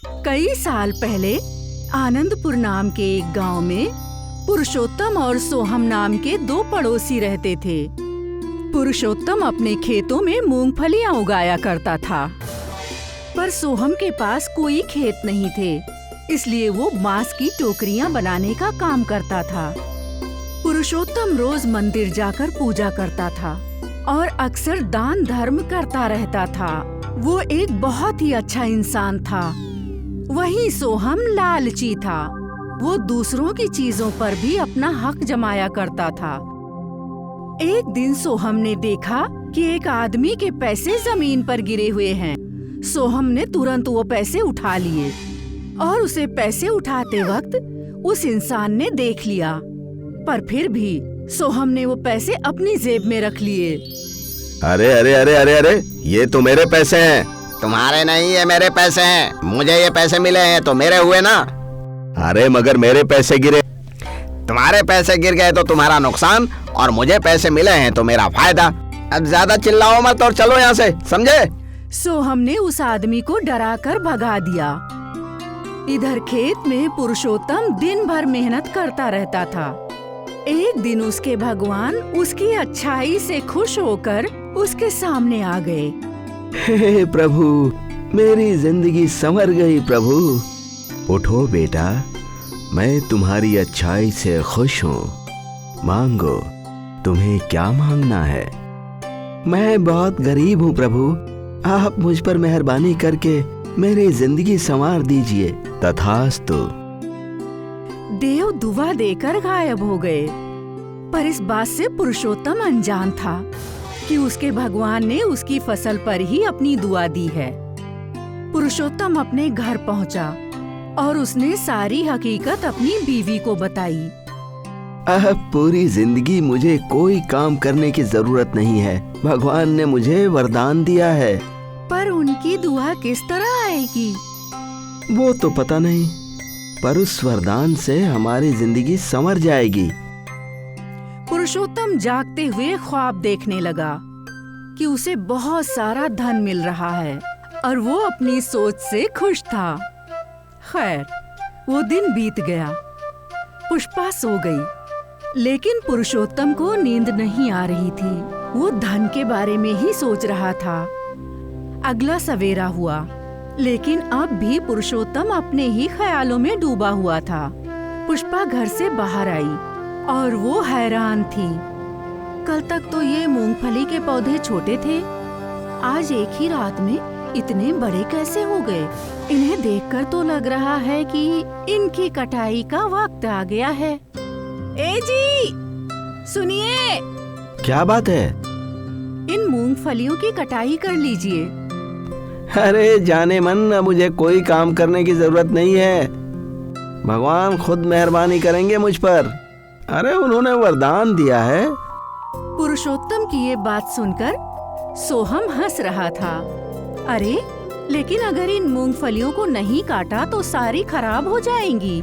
कई साल पहले आनंदपुर नाम के एक गांव में पुरुषोत्तम और सोहम नाम के दो पड़ोसी रहते थे। पुरुषोत्तम अपने खेतों में मूंगफलियां उगाया करता था, पर सोहम के पास कोई खेत नहीं थे, इसलिए वो बांस की टोकरियां बनाने का काम करता था। पुरुषोत्तम रोज मंदिर जाकर पूजा करता था और अक्सर दान धर्म करता रहता था। वो एक बहुत ही अच्छा इंसान था। वहीं सोहम लालची था। वो दूसरों की चीजों पर भी अपना हक जमाया करता था। एक दिन सोहम ने देखा कि एक आदमी के पैसे जमीन पर गिरे हुए हैं। सोहम ने तुरंत वो पैसे उठा लिए और उसे पैसे उठाते वक्त उस इंसान ने देख लिया, पर फिर भी सोहम ने वो पैसे अपनी जेब में रख लिए। अरे अरे अरे अरे अरे, ये तो मेरे पैसे हैं। तुम्हारे नहीं, ये मेरे पैसे हैं। मुझे ये पैसे मिले हैं तो मेरे हुए ना। अरे मगर मेरे पैसे गिरे। तुम्हारे पैसे गिर गए तो तुम्हारा नुकसान और मुझे पैसे मिले हैं तो मेरा फायदा। अब ज्यादा चिल्लाओ मत और चलो यहाँ से, समझे? सोहम ने उस आदमी को डराकर भगा दिया। इधर खेत में पुरुषोत्तम दिन भर मेहनत करता रहता था। एक दिन उसके भगवान उसकी अच्छाई से खुश होकर उसके सामने आ गए। हे प्रभु, मेरी जिंदगी संवर गई प्रभु। उठो बेटा, मैं तुम्हारी अच्छाई से खुश हूँ। मांगो, तुम्हें क्या मांगना है? मैं बहुत गरीब हूँ प्रभु, आप मुझ पर मेहरबानी करके मेरी जिंदगी संवार दीजिए। तथास्तु। देव दुआ देकर गायब हो गए, पर इस बात से पुरुषोत्तम अनजान था कि उसके भगवान ने उसकी फसल पर ही अपनी दुआ दी है। पुरुषोत्तम अपने घर पहुंचा और उसने सारी हकीकत अपनी बीवी को बताई। अब पूरी जिंदगी मुझे कोई काम करने की जरूरत नहीं है। भगवान ने मुझे वरदान दिया है। पर उनकी दुआ किस तरह आएगी? वो तो पता नहीं, पर उस वरदान से हमारी जिंदगी संवर जाएगी। पुरुषोत्तम जागते हुए ख्वाब देखने लगा कि उसे बहुत सारा धन मिल रहा है और वो अपनी सोच से खुश था। खैर, वो दिन बीत गया। पुष्पा सो गई, लेकिन पुरुषोत्तम को नींद नहीं आ रही थी। वो धन के बारे में ही सोच रहा था। अगला सवेरा हुआ, लेकिन अब भी पुरुषोत्तम अपने ही ख्यालों में डूबा हुआ था। पुष्पा घर से बाहर आई और वो हैरान थी। कल तक तो ये मूंगफली के पौधे छोटे थे, आज एक ही रात में इतने बड़े कैसे हो गए? इन्हें देखकर तो लग रहा है कि इनकी कटाई का वक्त आ गया है। ए जी, सुनिए। क्या बात है? इन मूंगफलियों की कटाई कर लीजिए। अरे जाने मन, मुझे कोई काम करने की जरूरत नहीं है। भगवान खुद मेहरबानी करेंगे मुझ पर। अरे उन्होंने वरदान दिया है। पुरुषोत्तम की ये बात सुनकर सोहम हंस रहा था। अरे, लेकिन अगर इन मूंगफलियों को नहीं काटा तो सारी खराब हो जाएंगी।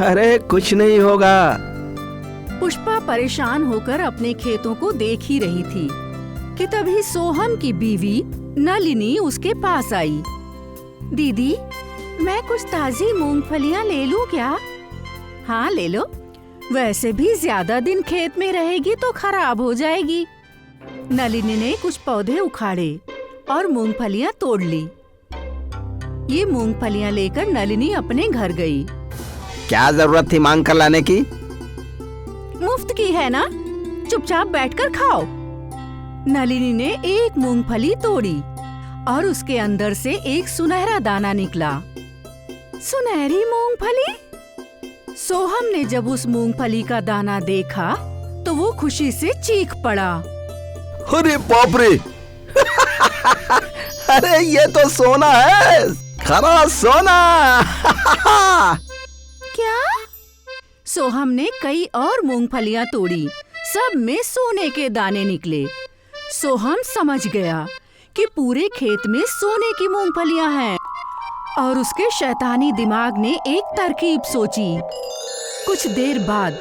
अरे कुछ नहीं होगा। पुष्पा परेशान होकर अपने खेतों को देख ही रही थी कि तभी सोहम की बीवी नलिनी उसके पास आई। दीदी, मैं कुछ ताजी मूंगफलियां ले लूं क्या? हाँ ले लो, वैसे भी ज्यादा दिन खेत में रहेगी तो खराब हो जाएगी। नलिनी ने कुछ पौधे उखाड़े और मूंगफलियां तोड़ ली। ये मूंगफलियां लेकर नलिनी अपने घर गई। क्या जरूरत थी मांग कर लाने की? मुफ्त की है ना, चुपचाप बैठकर खाओ। नलिनी ने एक मूंगफली तोड़ी और उसके अंदर से एक सुनहरा दाना निकला। सुनहरी मूंगफली? सोहम ने जब उस मूंगफली का दाना देखा तो वो खुशी से चीख पड़ा। अरे बाप रे! अरे ये तो सोना है, खरा सोना। क्या? सोहम ने कई और मूंगफलियां तोड़ी, सब में सोने के दाने निकले। सोहम समझ गया कि पूरे खेत में सोने की मूंगफलियां हैं और उसके शैतानी दिमाग ने एक तरकीब सोची। कुछ देर बाद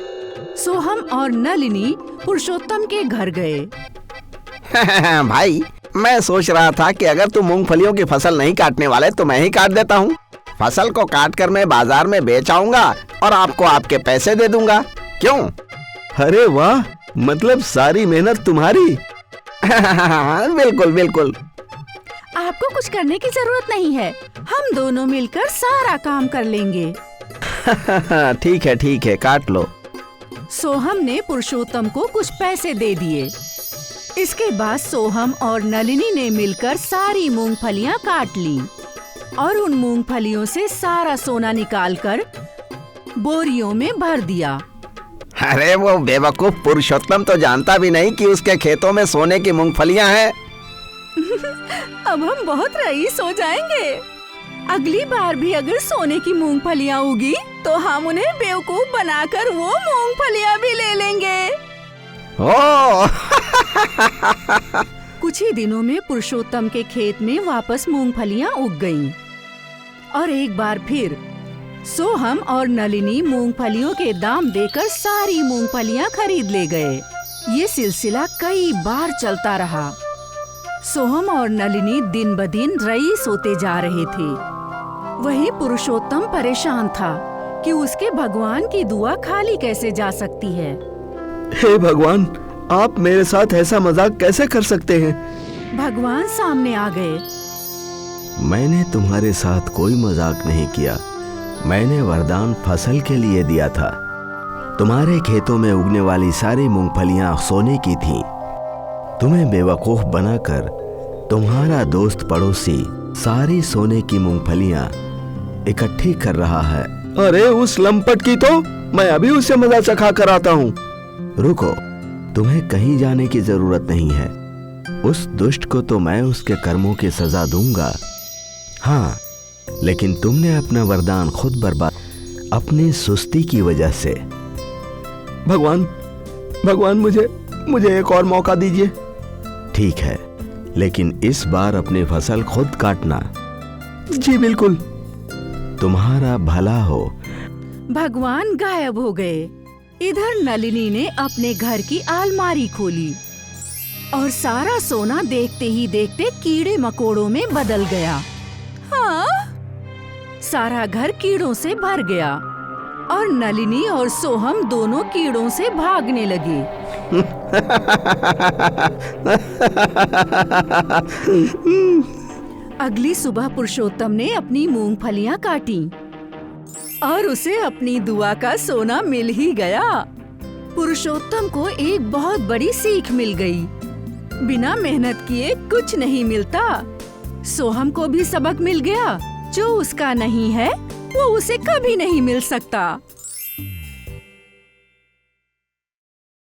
सोहम और नलिनी पुरुषोत्तम के घर गए। भाई, मैं सोच रहा था कि अगर तुम मूंगफलियों की फसल नहीं काटने वाले तो मैं ही काट देता हूँ। फसल को काट कर मैं बाजार में बेच आऊंगा और आपको आपके पैसे दे दूंगा। क्यों? अरे वाह, मतलब सारी मेहनत तुम्हारी। बिल्कुल बिल्कुल। आपको कुछ करने की जरूरत नहीं है, हम दोनों मिलकर सारा काम कर लेंगे। ठीक है, काट लो। सोहम ने पुरुषोत्तम को कुछ पैसे दे दिए। इसके बाद सोहम और नलिनी ने मिलकर सारी मूंगफलियां काट ली और उन मूंगफलियों से सारा सोना निकालकर बोरियों में भर दिया। अरे वो बेवकूफ पुरुषोत्तम तो जानता भी नहीं कि उसके खेतों में सोने की मूंगफलियां हैं। अब हम बहुत रईस हो जाएंगे। अगली बार भी अगर सोने की मूंगफलियां उगी तो हम उन्हें बेवकूफ बनाकर वो मूंगफलियां भी ले लेंगे। ओह! कुछ ही दिनों में पुरुषोत्तम के खेत में वापस मूंगफलियां उग गईं। और एक बार फिर सोहम और नलिनी मूंगफलियों के दाम देकर सारी मूंगफलियां खरीद ले गए। ये सिलसिला कई बार चलता रहा। सोहम और नलिनी दिन ब दिन रईस होते जा रहे थे। वहीं पुरुषोत्तम परेशान था कि उसके भगवान की दुआ खाली कैसे जा सकती है। हे भगवान, आप मेरे साथ ऐसा मजाक कैसे कर सकते हैं? भगवान सामने आ गए। मैंने तुम्हारे साथ कोई मजाक नहीं किया। मैंने वरदान फसल के लिए दिया था। तुम्हारे खेतों में उगने वाली सारी मूंगफलियां सोने की थीं। तुम्हें बेवकूफ बनाकर तुम्हारा दोस्त पड़ोसी सारी सोने की मूंगफलियां इकट्ठी कर रहा है। अरे उस लंपट की तो मैं अभी उससे मजा चखा कर आता हूँ। रुको, तुम्हें कहीं जाने की जरूरत नहीं है। उस दुष्ट को तो मैं उसके कर्मों की सजा दूंगा। हाँ, लेकिन तुमने अपना वरदान खुद बर्बाद अपनी सुस्ती की वजह से। भगवान मुझे एक और मौका दीजिए। ठीक है, लेकिन इस बार अपनी फसल खुद काटना। जी बिल्कुल। तुम्हारा भला हो। भगवान गायब हो गए। इधर नलिनी ने अपने घर की अलमारी खोली और सारा सोना देखते ही देखते कीड़े मकोड़ों में बदल गया। हाँ? सारा घर कीड़ों से भर गया और नलिनी और सोहम दोनों कीड़ों से भागने लगे। अगली सुबह पुरुषोत्तम ने अपनी मूंगफलियां काटी और उसे अपनी दुआ का सोना मिल ही गया। पुरुषोत्तम को एक बहुत बड़ी सीख मिल गई। बिना मेहनत किए कुछ नहीं मिलता। सोहम को भी सबक मिल गया, जो उसका नहीं है वो उसे कभी नहीं मिल सकता।